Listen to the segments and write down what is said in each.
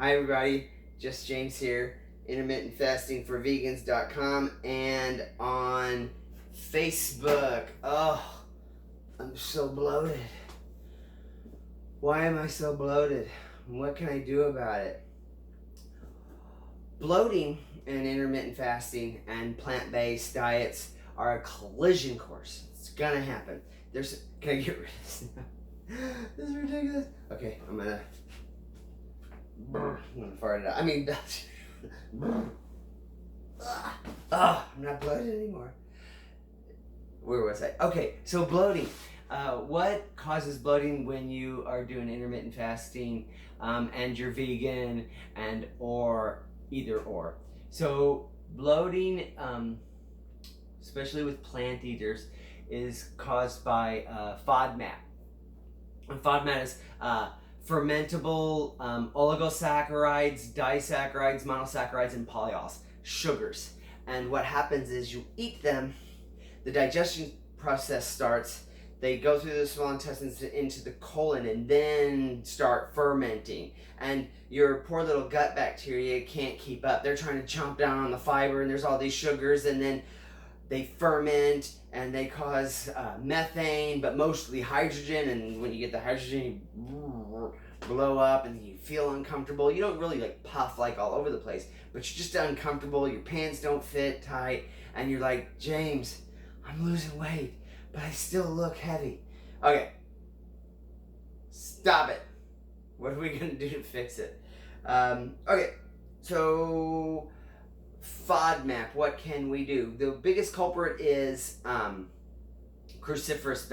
Hi everybody, just James here, intermittent fasting for vegans.com and on Facebook. Oh, I'm so bloated. Why am I so bloated? What can I do about it? Bloating and intermittent fasting and plant-based diets are a collision course. It's gonna happen. Can I get rid of this now? This is ridiculous. Okay, I'm gonna fart it out. I'm not bloated anymore. Where was I? Okay, so bloating. What causes bloating when you are doing intermittent fasting and you're vegan and or either or? So bloating, especially with plant eaters, is caused by FODMAP. And FODMAP is fermentable oligosaccharides, disaccharides, monosaccharides, and polyols, sugars. And what happens is you eat them, the digestion process starts, they go through the small intestines into the colon and then start fermenting. And your poor little gut bacteria can't keep up. They're trying to chomp down on the fiber and there's all these sugars, and then they ferment and they cause methane, but mostly hydrogen. And when you get the hydrogen, you blow up and you feel uncomfortable. You don't really like puff like all over the place, but you're just uncomfortable. Your pants don't fit tight and you're like, James, I'm losing weight, but I still look heavy. Okay, stop it. What are we gonna do to fix it? Okay, so FODMAP, what can we do? The biggest culprit is cruciferous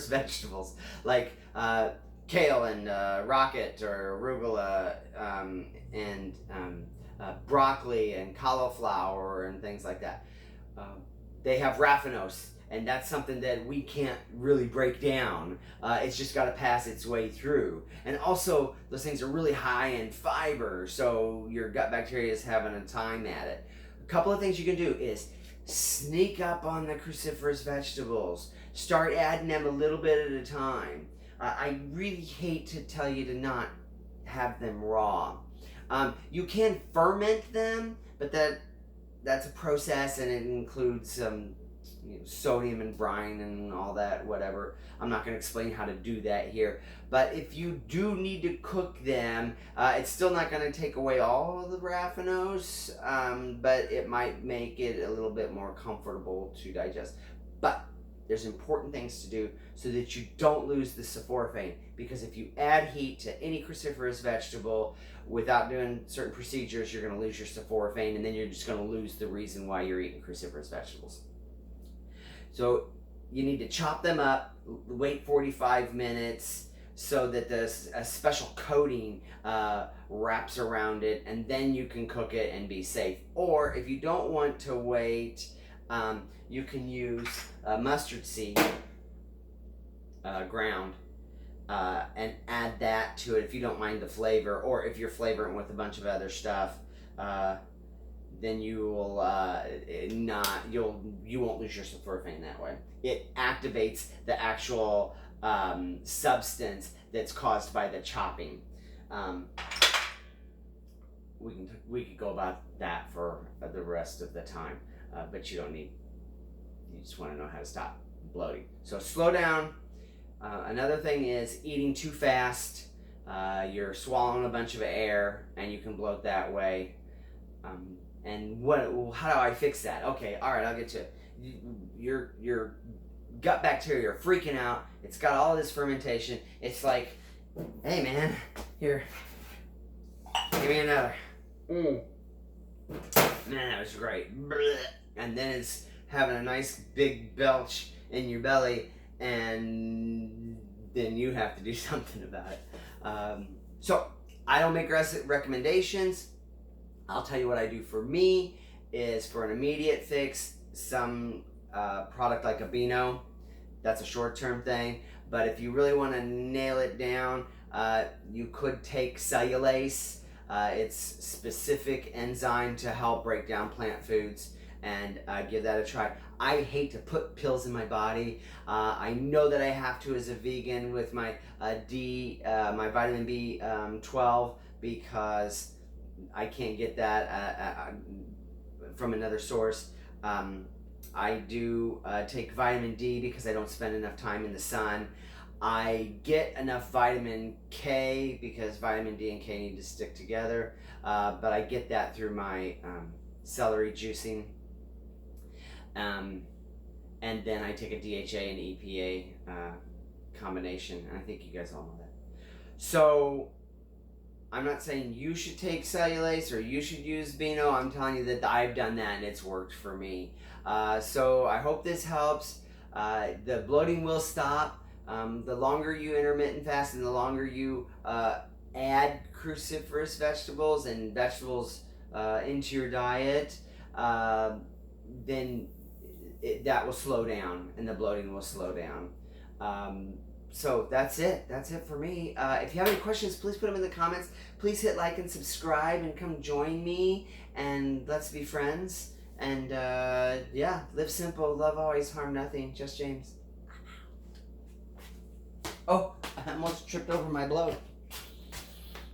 vegetables like kale and rocket or arugula and broccoli and cauliflower and things like that. They have raffinose, and that's something that we can't really break down. It's just got to pass its way through. And also, those things are really high in fiber, so your gut bacteria is having a time at it. A couple of things you can do is sneak up on the cruciferous vegetables. Start adding them a little bit at a time. I really hate to tell you to not have them raw. You can ferment them, but that's a process, and it includes some sodium and brine and all that, whatever. I'm not going to explain how to do that here. But if you do need to cook them, it's still not going to take away all of the raffinose, but it might make it a little bit more comfortable to digest. But there's important things to do so that you don't lose the sulforaphane, because if you add heat to any cruciferous vegetable without doing certain procedures, you're going to lose your sulforaphane, and then you're just going to lose the reason why you're eating cruciferous vegetables. So you need to chop them up, wait 45 minutes so that a special coating wraps around it, and then you can cook it and be safe. Or if you don't want to wait, you can use mustard seed ground and add that to it if you don't mind the flavor, or if you're flavoring with a bunch of other stuff, then you will you won't lose your sulforaphane that way. It activates the actual substance that's caused by the chopping. We could go about that for the rest of the time, but you don't need. You just want to know how to stop bloating. So slow down. Another thing is eating too fast. You're swallowing a bunch of air, and you can bloat that way. And how do I fix that? Okay, all right, I'll get to it. Your gut bacteria are freaking out. It's got all this fermentation. It's like, hey man, here, give me another. Man, that was great. And then it's having a nice big belch in your belly, and then you have to do something about it. So I don't make recommendations. I'll tell you what I do for me is, for an immediate fix, some product like Abino. That's a short-term thing. But if you really want to nail it down, you could take cellulase. It's specific enzyme to help break down plant foods, and give that a try. I hate to put pills in my body. I know that I have to as a vegan with my my vitamin B12, because I can't get that from another source. I do take vitamin D because I don't spend enough time in the sun. I get enough vitamin K because vitamin D and K need to stick together, but I get that through my celery juicing. And then I take a DHA and EPA combination, and I think you guys all know that. So I'm not saying you should take cellulase or you should use Beano. I'm telling you that I've done that and it's worked for me. So I hope this helps. The bloating will stop. The longer you intermittent fast and the longer you add cruciferous vegetables and vegetables into your diet, then that will slow down and the bloating will slow down. So that's it. That's it for me. If you have any questions, please put them in the comments. Please hit like and subscribe and come join me and let's be friends. And yeah, live simple, love always, harm nothing. Just James. Oh, I almost tripped over my bloat.